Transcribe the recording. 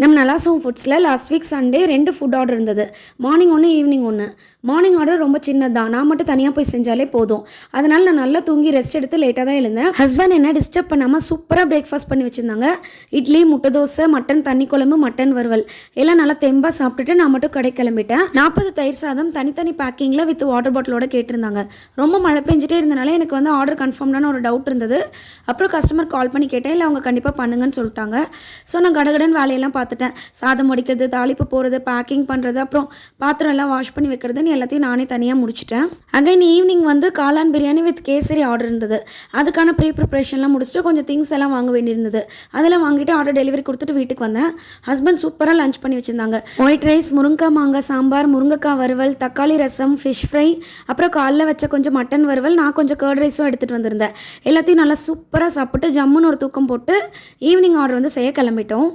நம்ம நலாசோம் ஃபுட்ஸில் last week Sunday 2 food order இருந்தது. மார்னிங் ஒன்று, ஈவினிங் ஒன்று. மார்னிங் ஆர்டர் ரொம்ப சின்னது தான், நான் மட்டும் தனியாக போய் செஞ்சாலே போதும். அதனால் நான் நல்லா தூங்கி ரெஸ்ட் எடுத்து லேட்டாக தான் எழுந்தேன். ஹஸ்பண்ட் என்ன டிஸ்டர்ப் பண்ணாமல் சூப்பராக பிரேக்ஃபாஸ்ட் பண்ணி வச்சுருந்தாங்க. இட்லி, முட்டை தோசை, மட்டன் தண்ணி குழம்பு, மட்டன் வறுவல் எல்லாம் நல்லா தெம்பாக சாப்பிட்டுட்டு நான் மட்டும் கடை கிளம்பிட்டேன். 40 தயிர் சாதம் தனித்தனி பேக்கிங்கில் வித் வாட்டர் பாட்டிலோட கேட்டிருந்தாங்க. ரொம்ப மழை பெஞ்சிட்டே இருந்தனால எனக்கு வந்து ஆர்டர் கன்ஃபார்ம்டான ஒரு டவுட் இருந்தது. அப்புறம் கஸ்டமர் கால் பண்ணி கேட்டேன், இல்லை அவங்க கண்டிப்பாக பண்ணுங்கன்னு சொல்லிட்டாங்க. ஸோ நான் கடகடன் வேலையெல்லாம் பார்த்துட்டேன். சாதம் வடிக்கிறது, தாளிப்பு போகிறது, பேக்கிங் பண்ணுறது, அப்புறம் பாத்திரம் எல்லாம் வாஷ் பண்ணி வைக்கிறதுன்னு எல்லாத்தையும் நானே தனியாக முடிச்சிட்டேன். அகைன் ஈவினிங் வந்து காளான் பிரியாணி வித் கேசரி ஆர்டர் இருந்தது. அதுக்கான ப்ரிப்ரேஷன்லாம் முடிச்சுட்டு கொஞ்சம் திங்ஸ் எல்லாம் வாங்க வேண்டியிருந்தது. அதெல்லாம் வாங்கிட்டு ஆர்டர் டெலிவரி கொடுத்துட்டு வீட்டுக்கு வந்தேன். ஹஸ்பண்ட் சூப்பராக லஞ்ச் பண்ணி வச்சுருந்தாங்க. ஒயிட் ரைஸ், முருங்கைக்காய் மாங்காய் சாம்பார், முருங்கைக்காய் வறுவல், தக்காளி ரசம், ஃபிஷ் ஃப்ரை, அப்புறம் காலைல வச்ச கொஞ்சம் மட்டன் வறுவல், நான் கொஞ்சம் கர்ட் ரைஸும் எடுத்துகிட்டு வந்திருந்தேன். எல்லாத்தையும் நல்லா சூப்பராக சாப்பிட்டு ஜம்முன்னு ஒரு தூக்கம் போட்டு ஈவினிங் ஆர்டர் வந்து செய்ய கிளம்பிட்டோம்.